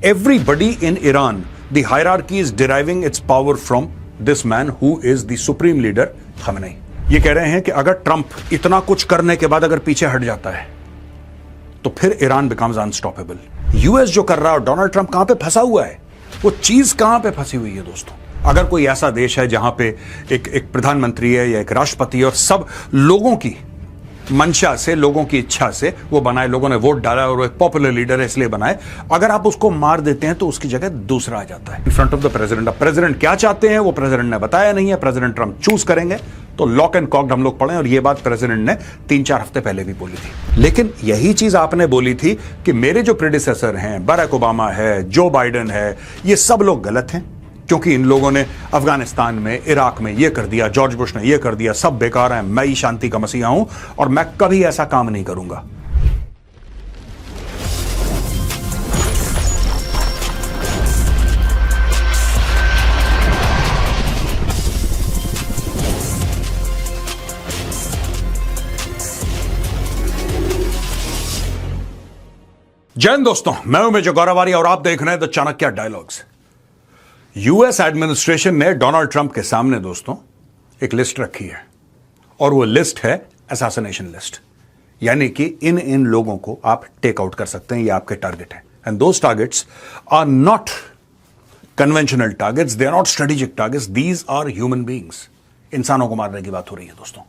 Everybody in Iran, the hierarchy is deriving its power from this man who is the supreme leader, Khamenei. ये कह रहे हैं कि अगर ट्रंप इतना कुछ करने के बाद अगर पीछे हट जाता है तो फिर ईरान बिकम्स अनस्टॉपेबल। यूएस जो कर रहा है, डोनाल्ड ट्रंप कहां पे फंसा हुआ है, वो चीज कहां पे फंसी हुई है दोस्तों। अगर कोई ऐसा देश है जहां पे एक प्रधानमंत्री है या एक राष्ट्रपति और सब लोगों की मंशा से, लोगों की इच्छा से वो बनाए, लोगों ने वोट डाला और वो एक पॉपुलर लीडर है इसलिए बनाए, अगर आप उसको मार देते हैं तो उसकी जगह दूसरा आ जाता है in front of the president. अब प्रेसिडेंट क्या चाहते हैं वो प्रेसिडेंट ने बताया नहीं है, प्रेसिडेंट ट्रंप चूज करेंगे तो लॉक एंड कॉक्ड हम लोग पढ़े, और ये बात प्रेसिडेंट ने 3-4 हफ्ते पहले भी बोली थी। लेकिन यही चीज आपने बोली थी कि मेरे जो प्रेडिसेसर हैं, बराक ओबामा है, जो बाइडेन है, ये सब लोग गलत हैं क्योंकि इन लोगों ने अफगानिस्तान में, इराक में ये कर दिया, जॉर्ज बुश ने ये कर दिया, सब बेकार हैं, मैं ही शांति का मसीहा हूं और मैं कभी ऐसा काम नहीं करूंगा। जय हिंद दोस्तों, मैं हूं मेजर गौरवारी और आप देख रहे हैं the Chanakya dialogues. US administration ने डोनाल्ड ट्रंप के सामने दोस्तों एक लिस्ट रखी है और वो लिस्ट है असैसिनेशन लिस्ट, यानी कि इन लोगों को आप टेक आउट कर सकते हैं, ये आपके टारगेट है। And those targets are not conventional targets, they are not strategic targets, these are human beings. इंसानों को मारने की बात हो रही है दोस्तों।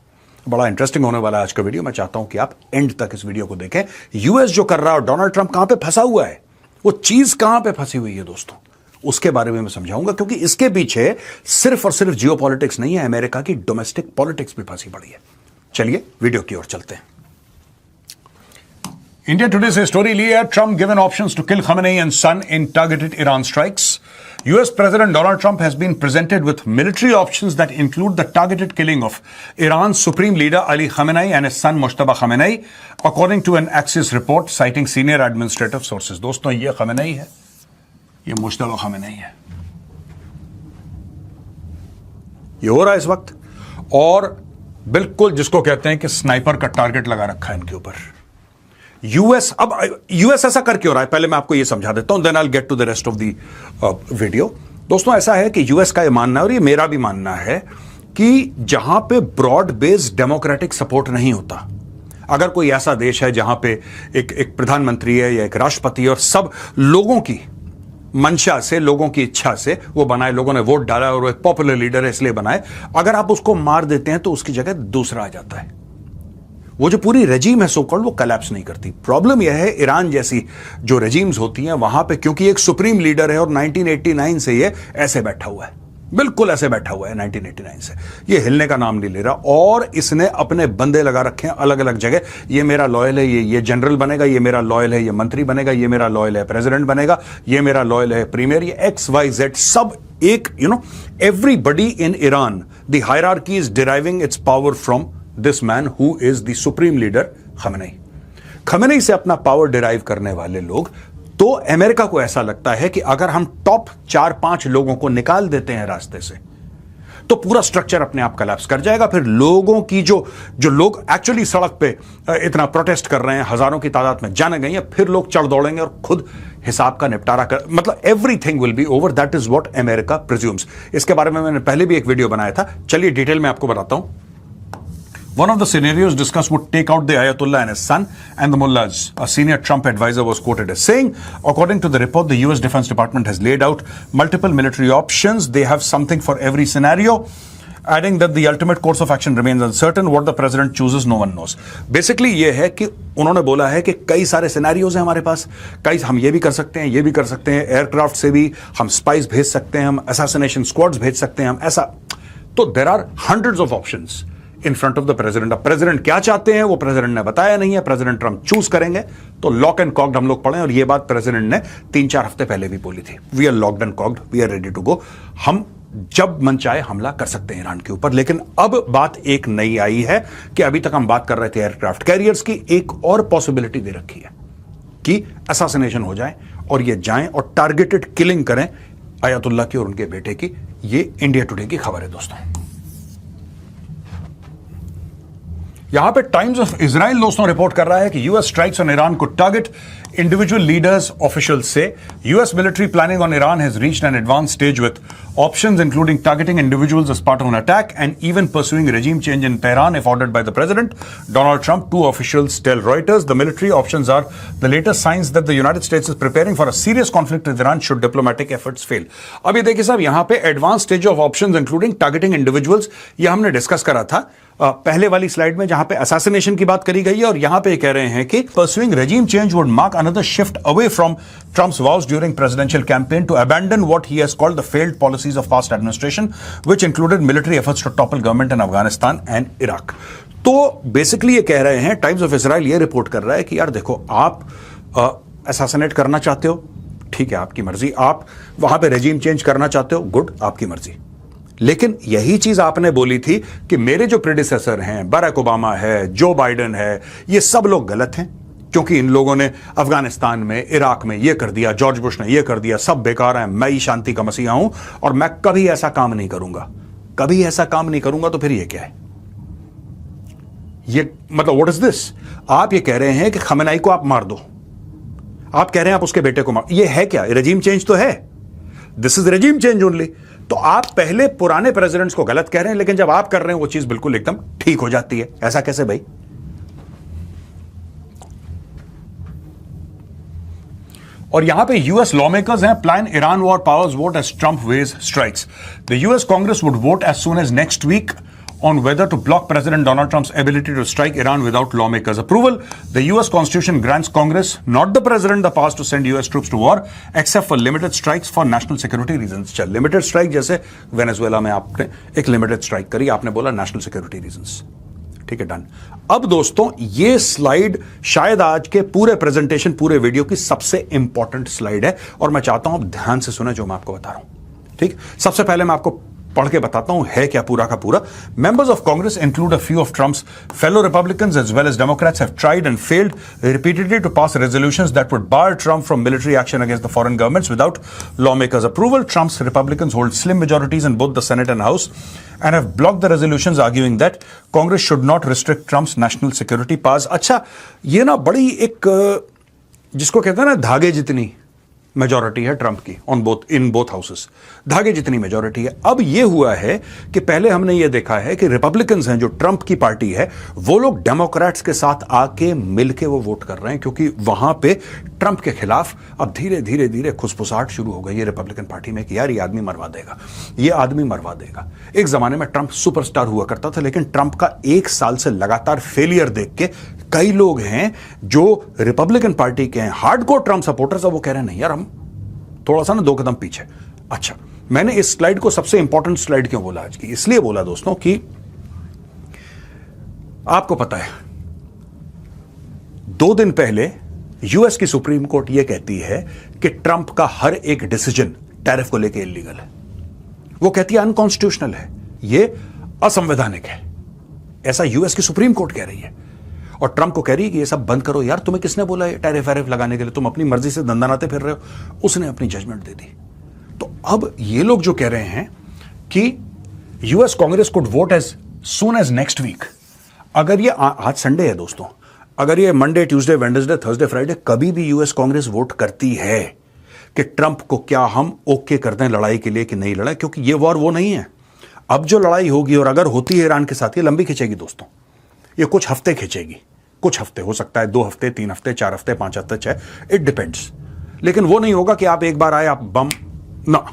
बड़ा इंटरेस्टिंग होने वाला है आज का वीडियो, मैं चाहता हूं कि आप एंड तक इस वीडियो को देखें। यूएस जो कर रहा है, डोनाल्ड ट्रंप कहां पे फंसा हुआ है, वो चीज कहां पे फंसी हुई है दोस्तों, उसके बारे में मैं समझाऊंगा, क्योंकि इसके पीछे सिर्फ और सिर्फ जियोपॉलिटिक्स नहीं है, अमेरिका की डोमेस्टिक पॉलिटिक्स भी फंसी पड़ी है। चलिए वीडियो की ओर चलते हैं। इंडिया टुडे से स्टोरी ली है, Trump given options to kill Khamenei and son in targeted Iran strikes. US President Donald Trump has been presented with military options that include the targeted killing of Iran's supreme leader Ali Khamenei and his son Mojtaba Khamenei, according to an Axios report citing senior administrative sources. दोस्तों ये Khamenei है, ये Mushtaba Khamenei है, ये हो रहा है इस वक्त, और बिल्कुल जिसको कहते हैं कि स्नाइपर का टारगेट लगा रखा है इनके ऊपर यूएस। अब यूएस ऐसा कर क्यों रहा है, पहले मैं आपको ये समझा देता हूं, then I will get to the rest of the video. दोस्तों ऐसा है कि यूएस का ये मानना है और ये मेरा भी मानना है कि जहां पे ब्रॉड बेस्ड डेमोक्रेटिक सपोर्ट नहीं होता, अगर कोई ऐसा देश है जहां पे एक प्रधानमंत्री है या एक राष्ट्रपति और सब लोगों की मंशा से, लोगों की इच्छा से वो बनाए, लोगों ने वोट डाला और वो एक पॉपुलर लीडर है इसलिए बनाए, अगर आप उसको मार देते हैं तो उसकी जगह दूसरा आ जाता है। वो जो पूरी रेजीम है सोकॉल्ड, वो कोलैप्स नहीं करती। प्रॉब्लम यह है ईरान जैसी जो रेजीम्स होती हैं वहां पे, क्योंकि एक सुप्रीम लीडर है और 1989 से ये ऐसे बैठा हुआ है, बिल्कुल ऐसे बैठा हुआ है 1989 से, ये हिलने का नाम नहीं ले रहा, और इसने अपने बंदे लगा रखे हैं अलग अलग जगह। ये मेरा लॉयल है, ये जनरल बनेगा, ये मेरा लॉयल है, ये मंत्री बनेगा, ये मेरा लॉयल है प्रेसिडेंट बनेगा, ये मेरा लॉयल है प्रीमियर, ये XYZ सब एक, everybody in Iran, the hierarchy is deriving it's power from this man who is the supreme leader Khamenei. Khamenei से अपना पावर डिराइव करने वाले लोग, तो अमेरिका को ऐसा लगता है कि अगर हम टॉप 4-5 लोगों को निकाल देते हैं रास्ते से तो पूरा स्ट्रक्चर अपने आप कोलैप्स कर जाएगा। फिर लोगों की जो लोग एक्चुअली सड़क पे इतना प्रोटेस्ट कर रहे हैं, हजारों की तादाद में जाने गई हैं, फिर लोग चढ़ दौड़ेंगे और खुद हिसाब का निपटारा कर, मतलब everything will be over. That is what America presumes. इसके बारे में मैंने पहले भी एक वीडियो बनाया था, चलिए डिटेल में आपको बताता हूं। One of the scenarios discussed would take out the Ayatollah and his son and the mullahs. A senior Trump advisor was quoted as saying, according to the report, the US Defense Department has laid out multiple military options. They have something for every scenario, adding that the ultimate course of action remains uncertain. What the president chooses, no one knows. Basically, ये है कि उन्होंने बोला है कि कई सारे scenarios हैं हमारे पास, कई हम ये भी कर सकते हैं, ये भी कर सकते हैं, एयरक्राफ्ट से भी हम स्पाइस भेज सकते हैं, हम असैसिनेशन स्क्वाड्स भेज सकते हैं, हम ऐसा, तो there are hundreds of options in front of the president. अब प्रेसिडेंट क्या चाहते हैं वो प्रेसिडेंट ने बताया नहीं है, प्रेसिडेंट ट्रंप चूज करेंगे तो लॉक एंड कॉक्ड हम लोग पढ़े, और ये बात प्रेसिडेंट ने 3-4 हफ्ते पहले भी बोली थी। We are locked and cocked, we are ready to go, हम जब मन चाहे हमला कर सकते हैं ईरान के ऊपर। लेकिन अब बात एक नई आई है कि अभी तक हम बात कर रहे थे एयरक्राफ्ट कैरियर्स की, एक और पॉसिबिलिटी दे रखी है कि असैसिनेशन हो जाए और ये जाएं और टारगेटेड किलिंग करें अयतुल्ला की और उनके बेटे की। ये इंडिया टुडे की खबर है दोस्तों। यहां पे टाइम्स ऑफ इजराइल दोस्तों रिपोर्ट कर रहा है कि US strikes on Iran could target individual leaders, officials say US military planning on Iran has reached an advanced stage with options including targeting individuals as part of an attack and even pursuing regime change in Tehran if ordered by the president, Donald Trump. Two officials tell Reuters the military options are the latest signs that the United States is preparing for a serious conflict with Iran should diplomatic efforts fail. अभी देखिए साहब, यहां पे advance stage of options including targeting individuals, ये हमने discuss करा था पहले वाली स्लाइड में जहां पे असैसिनेशन की बात करी गई है, और यहां पे कह रहे हैं कि pursuing regime change would mark another shift away from Trump's was during presidential campaign to abandon what he has called the failed policies of past administration which included military efforts to topple government in Afghanistan and Iraq. तो basically ये कह रहे हैं, Times of Israel ये report कर रहा है कि यार देखो, आप असैसिनेट करना चाहते हो, ठीक है, आपकी मर्जी। आप वहां पे रेजिम चेंज करना चाहते हो, गुड, आपकी मर्जी। लेकिन यही चीज आपने बोली थी कि मेरे जो प्रेडिसेसर हैं, बराक ओबामा है, जो बाइडेन है, ये सब लोग गलत हैं क्योंकि इन लोगों ने अफगानिस्तान में, इराक में ये कर दिया, जॉर्ज बुश ने ये कर दिया, सब बेकार हैं, मैं ही शांति का मसीहा हूं और मैं कभी ऐसा काम नहीं करूंगा, कभी ऐसा काम नहीं करूंगा। तो फिर ये क्या है? ये मतलब व्हाट इज दिस? आप ये कह रहे हैं कि खमेनाई को आप मार दो, आप कह रहे हैं आप उसके बेटे को मार, ये है क्या? रेजिम चेंज तो है, this is regime change only. तो आप पहले पुराने प्रेसिडेंट्स को गलत कह रहे हैं, लेकिन जब आप कर रहे हैं वो चीज बिल्कुल एकदम ठीक हो जाती है। ऐसा कैसे भाई? और यहां पे यूएस लॉमेकर्स हैं, plan Iran war powers vote as Trump wage strikes. The US Congress would vote as soon as next week on whether to block President Donald Trump's ability to strike Iran without lawmakers' approval. The US Constitution grants Congress, not the President, the powers to send US troops to war, except for limited strikes for national security reasons. चल, limited strike जैसे Venezuela में आपने एक limited strike करी, आपने बोला national security reasons. ठीक है, डन। अब दोस्तों, ये स्लाइड शायद आज के पूरे प्रेजेंटेशन, पूरे वीडियो की सबसे इंपॉर्टेंट स्लाइड है और मैं चाहता हूं आप ध्यान से सुने जो मैं आपको बता रहा हूं। ठीक, सबसे पहले मैं आपको पढ़ के बताता हूं है क्या पूरा का पूरा। Members of Congress include a few of Trump's fellow Republicans as well as Democrats have tried and failed repeatedly to pass resolutions that would bar Trump from military action against the foreign governments without lawmakers' approval. Trump's Republicans hold slim majorities in both the Senate and House and have blocked the resolutions arguing that Congress should not restrict Trump's national security powers. अच्छा, ये ना बड़ी एक जिसको कहते हैं ना धागे जितनी मेजॉरिटी है ट्रंप की इन बोथ हाउसेस, धागे जितनी मेजॉरिटी है। अब यह हुआ है कि पहले हमने यह देखा है कि रिपब्लिकन्स हैं, जो ट्रंप की पार्टी है, वो लोग डेमोक्रेट्स के साथ आके मिलके वो वोट कर रहे हैं क्योंकि वहां पे ट्रंप के खिलाफ अब धीरे धीरे धीरे खुसफुसाहट शुरू हो गई है रिपब्लिकन पार्टी में कि यार ये आदमी मरवा देगा, ये आदमी मरवा देगा। एक जमाने में ट्रंप सुपरस्टार हुआ करता था, लेकिन ट्रंप का एक साल से लगातार फेलियर देख के कई लोग हैं जो रिपब्लिकन पार्टी के हैं, हार्डकोर ट्रंप सपोर्टर्स, अब वो कह रहे हैं नहीं यार, हम थोड़ा सा ना 2 कदम पीछे। अच्छा, मैंने इस स्लाइड को सबसे इंपॉर्टेंट स्लाइड क्यों बोला आज की? इसलिए बोला दोस्तों कि आपको पता है 2 दिन पहले यूएस की सुप्रीम कोर्ट यह कहती है कि ट्रंप का हर एक डिसीजन टैरिफ को लेकर इलीगल है। वो कहती है अनकॉन्स्टिट्यूशनल है, ये असंवैधानिक है। ऐसा यूएस की सुप्रीम कोर्ट कह रही है और ट्रंप को कह रही है कि ये सब बंद करो यार, तुम्हें किसने बोला है टैरिफ वैरिफ लगाने के लिए? तुम अपनी मर्जी से दंदनाते फिर रहे हो। उसने अपनी जजमेंट दे दी। तो अब ये लोग जो कह रहे हैं कि US Congress could vote as soon as next week, अगर ये आज संडे है दोस्तों, अगर ये Monday, Tuesday, Wednesday, Thursday, Friday कभी भी यूएस कांग्रेस वोट करती है कि ट्रंप को क्या हम ओके कर दें लड़ाई के लिए कि नहीं लड़ाई, क्योंकि ये वॉर वो नहीं है। अब जो लड़ाई होगी और अगर होती है ईरान के साथ, ये लंबी खिंचेगी दोस्तों, ये कुछ हफ्ते खिंचेगी, कुछ हफ्ते, हो सकता है 2 हफ्ते, 3 हफ्ते, 4 हफ्ते, 5 हफ्ते, 6, इट डिपेंड्स। लेकिन वो नहीं होगा कि आप एक बार आए आप बम ना,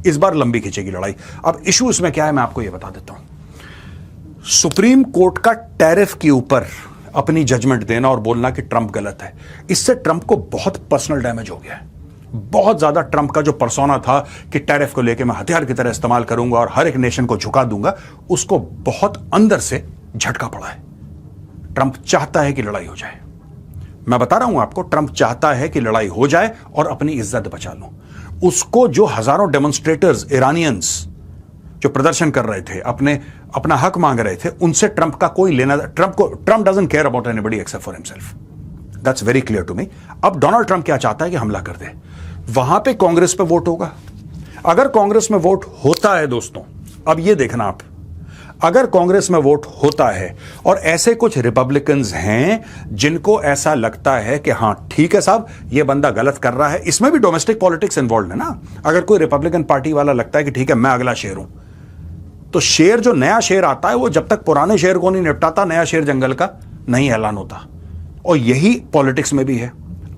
इस बार लंबी खिंचेगी लड़ाई। अब इशू इसमें क्या है मैं आपको ये बता देता हूं। सुप्रीम कोर्ट का टैरिफ के ऊपर अपनी जजमेंट देना और बोलना कि ट्रंप गलत है, इससे ट्रंप को बहुत पर्सनल डैमेज हो गया है। बहुत ज्यादा ट्रंप का जो पर्सोना था कि टैरिफ को लेकर मैं हथियार की तरह इस्तेमाल करूंगा और हर एक नेशन को झुका दूंगा, उसको बहुत अंदर से झटका पड़ा है। ट्रंप चाहता है कि लड़ाई हो जाए। मैं बता रहा हूं आपको, ट्रंप चाहता है कि लड़ाई हो जाए और अपनी इज्जत बचा लो। उसको जो हजारों डेमोन्स्ट्रेटर्स, इरानियंस जो प्रदर्शन कर रहे थे, अपना हक मांग रहे थे, उनसे ट्रंप का कोई लेना, Trump doesn't care about anybody except for himself. That's very clear to me. अब डोनाल्ड ट्रंप क्या चाहता है कि हमला कर दे, वहां पे कांग्रेस पे वोट होगा। अगर कांग्रेस में वोट होता है दोस्तों, अब ये देखना आप, अगर कांग्रेस में वोट होता है और ऐसे कुछ रिपब्लिकन्स हैं जिनको ऐसा लगता है कि हां ठीक है साहब ये बंदा गलत कर रहा है, इसमें भी डोमेस्टिक पॉलिटिक्स इन्वॉल्व है ना। अगर कोई रिपब्लिकन पार्टी वाला लगता है कि ठीक है मैं अगला शेर हूं, तो शेर जो नया शेर आता है वो जब तक पुराने शेर को नहीं निपटाता नया शेर जंगल का नहीं ऐलान होता। और यही पॉलिटिक्स में भी है।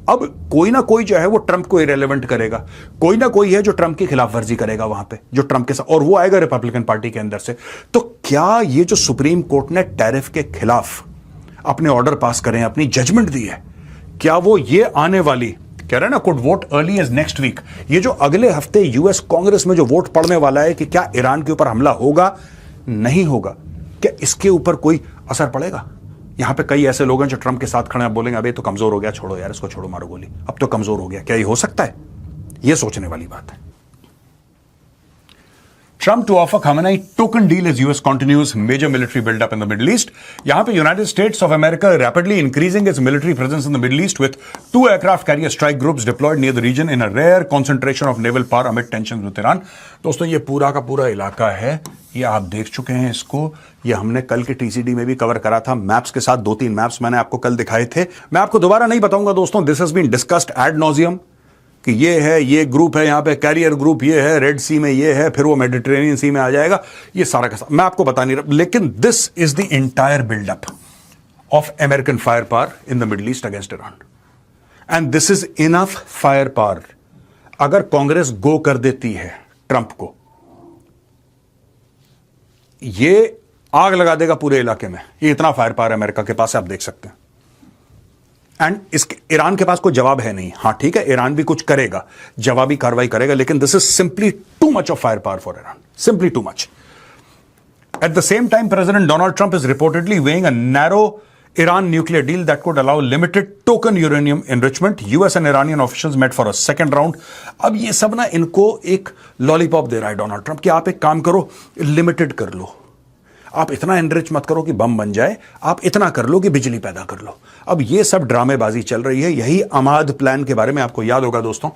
अब कोई ना कोई जो है वो ट्रंप को इरेलेवेंट करेगा, कोई ना कोई है जो ट्रंप की खिलाफ वर्जी करेगा वहां पे, जो ट्रंप के साथ, और वो आएगा रिपब्लिकन पार्टी के अंदर से। तो क्या ये जो सुप्रीम कोर्ट ने टैरिफ के खिलाफ अपने ऑर्डर पास करें, अपनी जजमेंट दी है, क्या वो ये आने वाली कह रहे हैं ना could vote early as next week, ये जो अगले हफ्ते यूएस कांग्रेस में जो वोट पड़ने वाला है कि क्या ईरान के ऊपर हमला होगा नहीं होगा, क्या इसके ऊपर कोई असर पड़ेगा? यहां पे कई ऐसे लोग हैं जो ट्रंप के साथ खड़े हैं, बोलेंगे अबे तो कमजोर हो गया, छोड़ो यार इसको, छोड़ो मारो गोली, अब तो कमजोर हो गया। क्या ये हो सकता है? ये सोचने वाली बात है। Trump to offer Khamenei token deal as US continues major military buildup in the Middle East. यहाँ पे United States of America rapidly increasing its military presence in the Middle East with 2 aircraft carrier strike groups deployed near the region in a rare concentration of naval power amid tensions with Iran. दोस्तों ये पूरा का पूरा इलाका है, ये आप देख चुके हैं इसको, ये हमने कल के टीसीडी में भी कवर करा था मैप्स के साथ, 2-3 मैप्स मैंने आपको कल दिखाए थे। मैं आपको दोबारा नहीं बताऊंगा दोस्तों, this has been discussed ad nauseam कि ये है, ये ग्रुप है, यहां पे कैरियर ग्रुप ये है, रेड सी में ये है, फिर वो मेडिटेरेनियन सी में आ जाएगा, ये सारा का सारा मैं आपको बता नहीं रहा। लेकिन this is the entire buildup of American fire power in the Middle East against Iran, and this is enough fire power. अगर कांग्रेस गो कर देती है ट्रंप को, ये आग लगा देगा पूरे इलाके में। ये इतना फायर पावर अमेरिका के पास है, आप देख सकते हैं। एंड इसके ईरान के पास कोई जवाब है नहीं। हां ठीक है, ईरान भी कुछ करेगा, जवाबी कार्रवाई करेगा, लेकिन this is simply too much of fire power for Iran, simply too much. At the same time president Donald Trump is reportedly weighing a narrow Iran nuclear deal that could allow limited token uranium enrichment. US and Iranian officials met for a second round. अब ये सब ना इनको एक lollipop दे रहा है Donald Trump कि आप एक काम करो, लिमिटेड कर लो, आप इतना एनरिच मत करो कि बम बन जाए, आप इतना कर लो कि बिजली पैदा कर लो। अब ये सब ड्रामेबाजी चल रही है। यही अमाद प्लान के बारे में आपको याद होगा दोस्तों,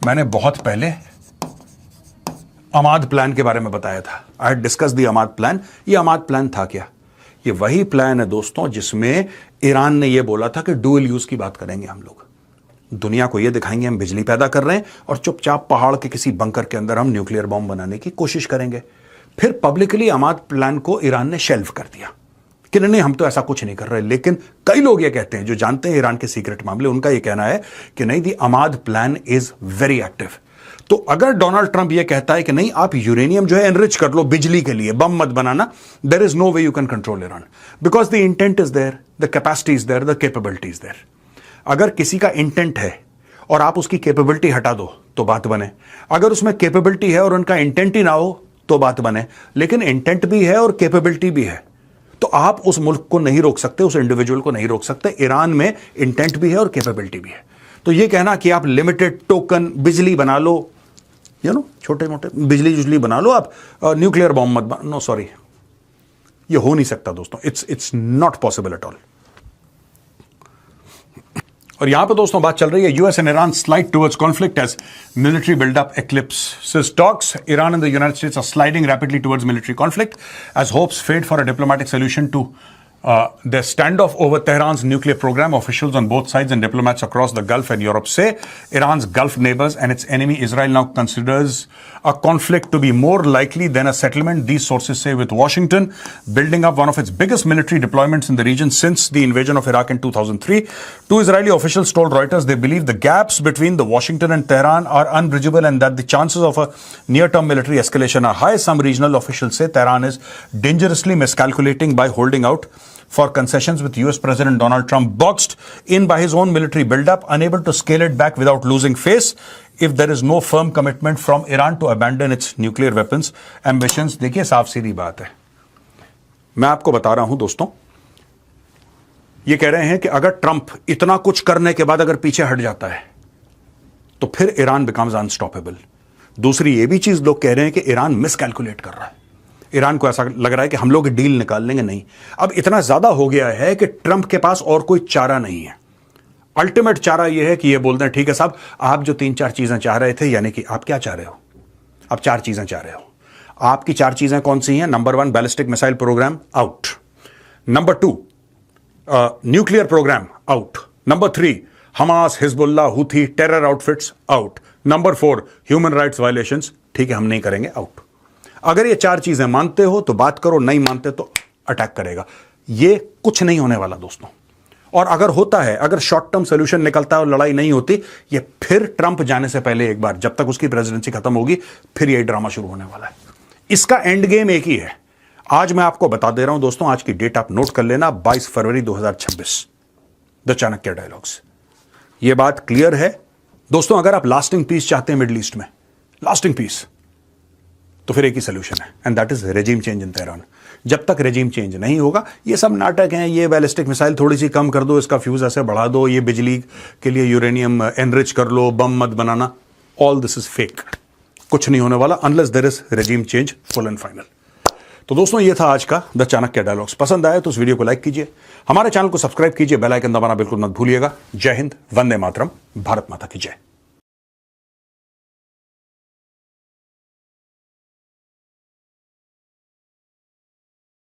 मैंने बहुत पहले अमाद प्लान के बारे में बताया था। I had discuss the Amad plan. ये अमाद प्लान था क्या? ये वही प्लान है दोस्तों जिसमें ईरान ने ये बोला था कि डुअल यूज की बात करेंगे हम लोग, दुनिया को ये दिखाएंगे हम बिजली पैदा कर रहे हैं और चुपचाप पहाड़ के किसी बंकर के अंदर हम न्यूक्लियर बॉम्ब बनाने की कोशिश करेंगे। फिर पब्लिकली अमाद प्लान को ईरान ने शेल्फ कर दिया कि नहीं हम तो ऐसा कुछ नहीं कर रहे। लेकिन कई लोग ये कहते हैं, जो जानते हैं ईरान के सीक्रेट मामले, उनका ये कहना है कि नहीं, दी अमाद प्लान इज वेरी एक्टिव। तो अगर डोनाल्ड ट्रंप ये कहता है कि नहीं आप यूरेनियम जो है एनरिच कर लो बिजली के लिए, बम मत बनाना, there is no way you can control Iran, because the intent is there, the capacity is there, the capability is there. अगर किसी का इंटेंट है और आप उसकी कैपेबिलिटी हटा दो तो बात बने, अगर उसमें कैपेबिलिटी है और उनका इंटेंट ही ना हो तो बात बने। लेकिन इंटेंट भी है और कैपेबिलिटी भी है, तो आप उस मुल्क को नहीं रोक सकते, उस इंडिविजुअल को नहीं रोक सकते। ईरान में इंटेंट भी है और कैपेबिलिटी भी है। तो ये कहना कि आप लिमिटेड टोकन बिजली बना लो, यू नो, छोटे मोटे बिजली बना लो, आप न्यूक्लियर बॉम्ब मत, नो सॉरी, ये हो नहीं सकता दोस्तों। It's not possible at all. और यहां पे दोस्तों बात चल रही है US and Iran slide towards conflict as military buildup eclipses talks. Iran and the United States are sliding rapidly towards military conflict as hopes fade for a diplomatic solution to their standoff over Tehran's nuclear program. Officials on both sides and diplomats across the Gulf and Europe say Iran's Gulf neighbors and its enemy Israel now considers a conflict to be more likely than a settlement. These sources say with Washington building up one of its biggest military deployments in the region since the invasion of Iraq in 2003. Two Israeli officials told Reuters they believe the gaps between the Washington and Tehran are unbridgeable and that the chances of a near-term military escalation are high. Some regional officials say Tehran is dangerously miscalculating by holding out for concessions, with US President Donald Trump boxed in by his own military buildup, unable to scale it back without losing face if there is no firm commitment from Iran to abandon its nuclear weapons ambitions. देखिए साफ सीधी बात है, मैं आपको बता रहा हूं दोस्तों, ये कह रहे हैं कि अगर ट्रंप इतना कुछ करने के बाद अगर पीछे हट जाता है तो फिर ईरान बिकम्स अनस्टॉपेबल। दूसरी ये भी चीज लोग कह रहे हैं कि ईरान मिसकैलकुलेट कर रहा है, ईरान को ऐसा लग रहा है कि हम लोग डील निकाल लेंगे। नहीं, अब इतना ज्यादा हो गया है कि ट्रंप के पास और कोई चारा नहीं है। अल्टीमेट चारा यह है कि ये बोलते हैं ठीक है साहब, आप जो 3-4 चीजें चाह रहे थे, यानी कि आप क्या चाह रहे हो? आप 4 चीजें चाह रहे हो। आपकी 4 चीजें कौन सी हैं? Number 1 ballistic missile program out, number 2 nuclear program out, number 3 Hamas, Hezbollah, Houthi, terror outfits out, number 4 human rights violations, ठीक है हम नहीं करेंगे, आउट। अगर ये 4 चीजें मानते हो तो बात करो, नहीं मानते तो अटैक करेगा। ये कुछ नहीं होने वाला दोस्तों। और अगर होता है, अगर शॉर्ट टर्म सोल्यूशन निकलता है और लड़ाई नहीं होती, ये फिर ट्रंप जाने से पहले एक बार, जब तक उसकी प्रेसिडेंसी खत्म होगी, फिर यही ड्रामा शुरू होने वाला है। इसका एंड गेम एक ही है। आज मैं आपको बता दे रहा हूं दोस्तों, आज की डेट आप नोट कर लेना, 22 फरवरी 2026, द चाणक्य डायलॉग्स। ये बात क्लियर है दोस्तों। अगर आप लास्टिंग पीस चाहते हैं मिडिल ईस्ट में, लास्टिंग पीस, तो फिर एक ही सोल्यूशन है, and that is regime change in Tehran. जब तक रेजिम चेंज नहीं होगा, ये सब नाटक हैं, ये बैलिस्टिक मिसाइल थोड़ी सी कम कर दो, इसका फ्यूज ऐसे बढ़ा दो, ये बिजली के लिए यूरेनियम एनरिच कर लो, बम मत बनाना, ऑल दिस इज फेक। कुछ नहीं होने वाला unless there is regime change full and final. तो दोस्तों ये था आज का द चाणक्य डायलॉग्स। पसंद आया तो इस वीडियो को लाइक कीजिए, हमारे चैनल को सब्सक्राइब कीजिए, बेल आइकन दबाना बिल्कुल मत भूलिएगा। जय हिंद, वंदे मातरम, भारत माता की जय।